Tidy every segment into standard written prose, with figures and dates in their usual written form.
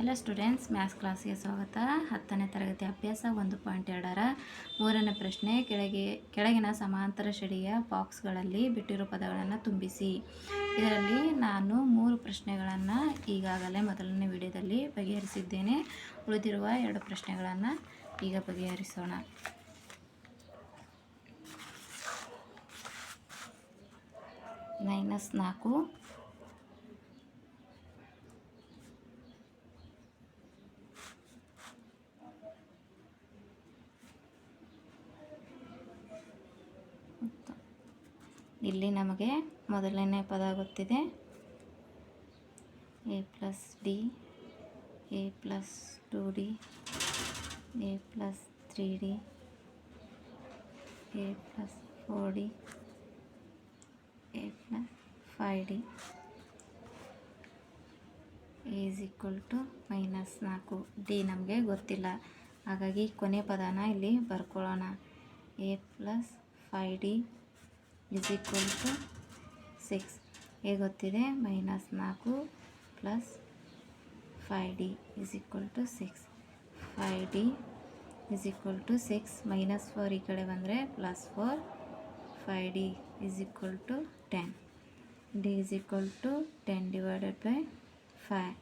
Hello students, maths ಕ್ಲಾಸ್ಗೆ ಸ್ವಾಗತ. 10ನೇ ತರಗತಿ ಅಭ್ಯಾಸ 1.2ರ 3ನೇ ಪ್ರಶ್ನೆ. ಕೆಳಗಿನ ಸಮಾಂತರ ಶ್ರೇಣಿಯ ಬಾಕ್ಸ್ಗಳಲ್ಲಿ ಬಿಟ್ಟಿರೋ ಪದಗಳನ್ನು ತುಂಬಿಸಿ. ಇದರಲ್ಲಿ ನಾನು 3 ಪ್ರಶ್ನೆಗಳನ್ನು ಈಗಾಗಲೇ ಮೊದಲನೇ ವಿಡಿಯೋದಲ್ಲಿ ಬಗೆಹರಿಸಿದ್ದೇನೆ. ಉಳಿದಿರುವ 2 ಪ್ರಶ್ನೆಗಳನ್ನು ಈಗ ಬಗೆಹರಿಸೋಣ. -4 ಇಲ್ಲಿ ನಮಗೆ ಮೊದಲನೇ ಪದ ಗೊತ್ತಿದೆ, a + d, a + 2d, a + 3d, a + 4d, a + 5d = -4. D ನಮಗೆ ಗೊತ್ತಿಲ್ಲ, ಹಾಗಾಗಿ ಕೊನೆ ಪದನ ಇಲ್ಲಿ ಬರ್ಕೊಳ್ಳೋಣ. a + 5d = 6. ಎ ಗೊತ್ತಿದೆ, -4 + 5d = 6. 5d = 6. -4 ಈ ಕಡೆ ಬಂದರೆ +4. 5d = 10. d = 10 / 5.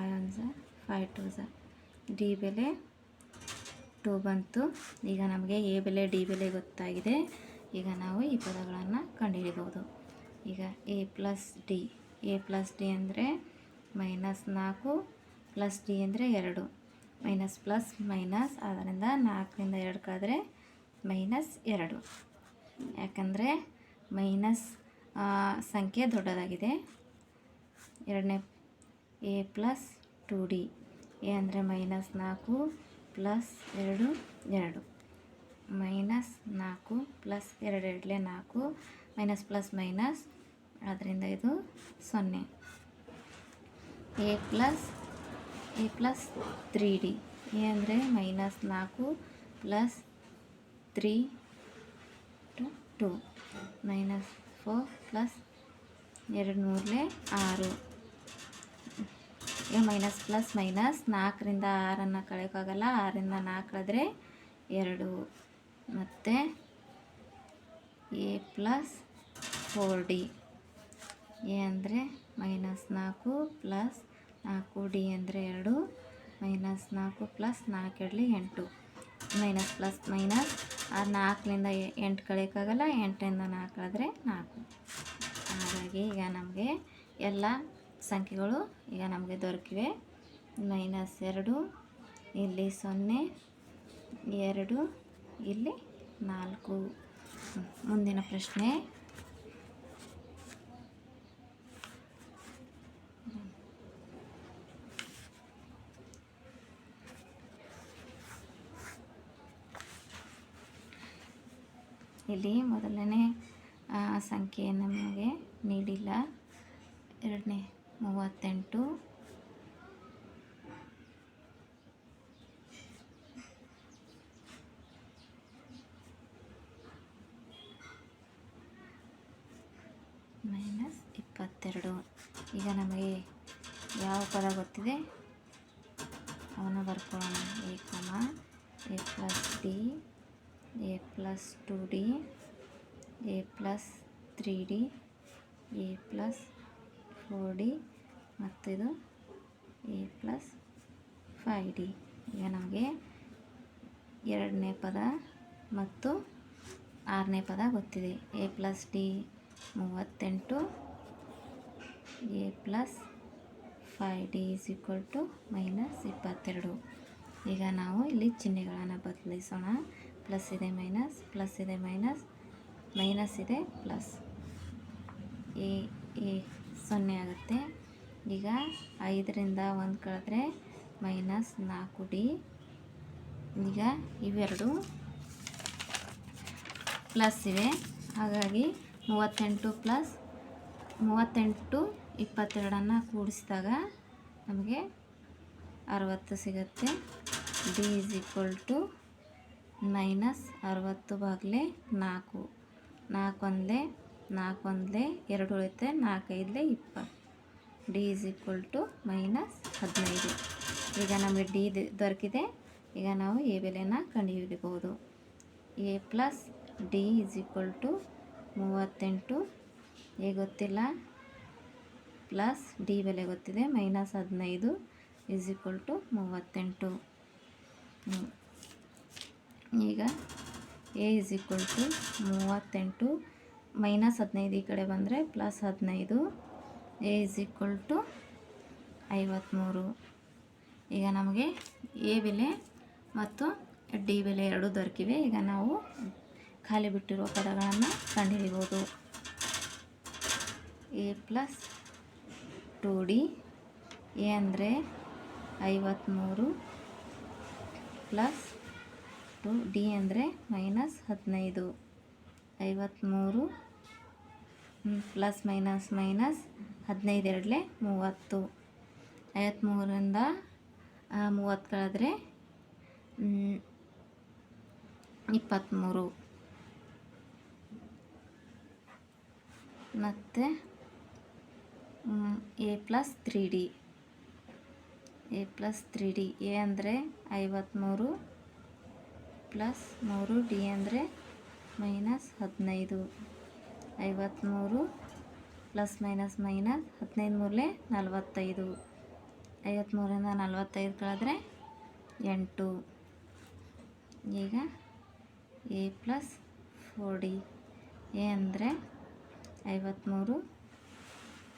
5 1 5 2 ಡಿ ಬೆಲೆ 2 ಬಂತು. ಈಗ ನಮಗೆ ಎ ಬೆಲೆ ಡಿ ಬೆಲೆ ಗೊತ್ತಾಗಿದೆ. ಈಗ ನಾವು ಈ ಪದಗಳನ್ನು ಕಂಡುಹಿಡಿಬೋದು. ಈಗ a + d. a + d ಅಂದರೆ -4 + d ಅಂದರೆ 2. −+- ಆದ್ದರಿಂದ 4ರಿಂದ 2 ಕಳೆದ್ರೆ -2. ಯಾಕಂದರೆ ಮೈನಸ್ ಸಂಖ್ಯೆ ದೊಡ್ಡದಾಗಿದೆ. ಎರಡನೇ a + 2d. ಎ ಅಂದರೆ -4 + 2 2. -4 + 2 2 4. −+- ಆದ್ದರಿಂದ ಇದು 0. a + 3d. ಎ ಅಂದರೆ -4 + 3 2. -4 + 2 3 6. +- 4ರಿಂದ 6 ಕಳೆಯೋಕ್ಕಾಗಲ್ಲ. 6ರಿಂದ 4 ಕಳೆದ್ರೆ 2. ಮತ್ತು a + 4d. ಎ ಅಂದರೆ -4 + 4d ಅಂದರೆ 2. -4 + 4 2 8. +- 4ರಿಂದ 8 ಕಳೆಯೋಕ್ಕಾಗಲ್ಲ. 8ರಿಂದ 4 ಕಳೆದ್ರೆ 4. ಹಾಗಾಗಿ ಈಗ ನಮಗೆ ಎಲ್ಲ ಸಂಖ್ಯೆಗಳು ಈಗ ನಮಗೆ ದೊರಕಿವೆ. -2 ಇಲ್ಲಿ 0, 2 ಇಲ್ಲಿ 4. ಮುಂದಿನ ಪ್ರಶ್ನೆ. ಇಲ್ಲಿ ಮೊದಲನೇ ಸಂಖ್ಯೆಯನ್ನು ನಮಗೆ ನೀಡಿಲ್ಲ. ಎರಡನೇ 38. -22. ಈಗ ನಮಗೆ ಯಾವ ಪದ ಗೊತ್ತಿದೆ ಅವನ್ನು ಬರ್ಕೊಳ್ಳೋಣ. a + d, a + 2d, a + 3d, a + 4d ಮತ್ತು ಇದು a + 5d. ಈಗ ನಮಗೆ ಎರಡನೇ ಪದ ಮತ್ತು 6ನೇ ಪದ ಗೊತ್ತಿದೆ. a + d 38, a + 5d = -22. ಈಗ ನಾವು ಇಲ್ಲಿ ಚಿಹ್ನೆಗಳನ್ನು ಬದಲಿಸೋಣ. ಪ್ಲಸ್ ಇದೆ ಮೈನಸ್, ಪ್ಲಸ್ ಇದೆ ಮೈನಸ್, ಮೈನಸ್ ಇದೆ ಪ್ಲಸ್. ಎ 0 ಆಗುತ್ತೆ. ಈಗ 5ರಿಂದ 1 ಕಳೆದ್ರೆ -4d. ಈಗ ಇವೆರಡು ಪ್ಲಸ್ ಇವೆ, ಹಾಗಾಗಿ 38 + 22 ಕೂಡಿಸಿದಾಗ ನಮಗೆ 60 ಸಿಗುತ್ತೆ. d = -60 / 4. 4 1 4 1 2 ಉಳಿಯುತ್ತೆ. 4 5 20. D is equal to -15. ಈಗ ನಮಗೆ ಡಿ ದೊರಕಿದೆ. ಈಗ ನಾವು ಎ ಬೆಲೆನ ಕಂಡುಹಿಡಿಯಬಹುದು. A plus D is equal to 38. A ಗೊತ್ತಿಲ್ಲ, ಪ್ಲಸ್ ಡಿ ಬೆಲೆ ಗೊತ್ತಿದೆ, -15 ಈಸ್ ಈಕ್ವಲ್ ಟು 38. ಈಗ ಎ ಈಸ್ ಈಕ್ವಲ್ ಟು 38 -15 ಈ ಕಡೆ ಬಂದರೆ +15. A is equal to 53. ಈಗ ನಮಗೆ ಎ ಬೆಲೆ ಮತ್ತು ಡಿ ಬೆಲೆ ಎರಡೂ ದೊರಕಿವೆ. ಈಗ ನಾವು ಖಾಲಿ ಬಿಟ್ಟಿರುವ ಪದಗಳನ್ನು ಕಂಡುಹಿಡಿಬೋದು. A plus 2D. ಎ ಅಂದರೆ 53 ಪ್ಲಸ್ 2D ಅಂದರೆ -15. 53 ಪ್ಲಸ್ ಮೈನಸ್ 15 ಎರಡಲೆ 30. 53ರಿಂದ 30 ಕಳೆದ್ರೆ 23. ಮತ್ತು A plus 3D. A plus 3D. A ಅಂದರೆ 53 ಪ್ಲಸ್ 3 ಡಿ ಅಂದರೆ -15. 53 ಪ್ಲಸ್ ಮೈನಸ್ 15 ಮೂರಲೆ 45. 53ರಿಂದ 45 ಕಳೆದ್ರೆ 8. ಈಗ ಎ ಪ್ಲಸ್ 4D. ಎ ಅಂದರೆ 53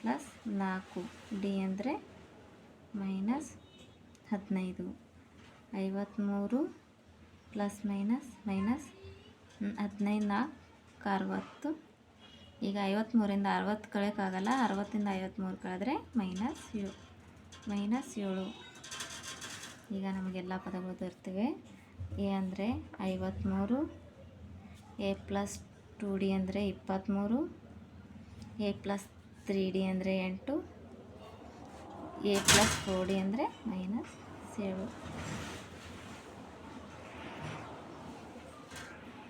ಪ್ಲಸ್ 4 ಡಿ ಅಂದರೆ -15. 53 ಪ್ಲಸ್ ಮೈನಸ್ 15 4 60. ಈಗ 53ರಿಂದ 60 ಕಳೆಯೋಕ್ಕಾಗಲ್ಲ. 60ರಿಂದ 53 ಕಳೆದ್ರೆ -7. ಈಗ ನಮಗೆಲ್ಲ ಪದಗಳು ದೊರೆತಿವೆ. ಎ ಅಂದರೆ 53, ಎ ಪ್ಲಸ್ 2D ಅಂದರೆ 23, ಎ ಪ್ಲಸ್ 3D ಅಂದರೆ 8, ಎ ಪ್ಲಸ್ 4D ಅಂದರೆ -7.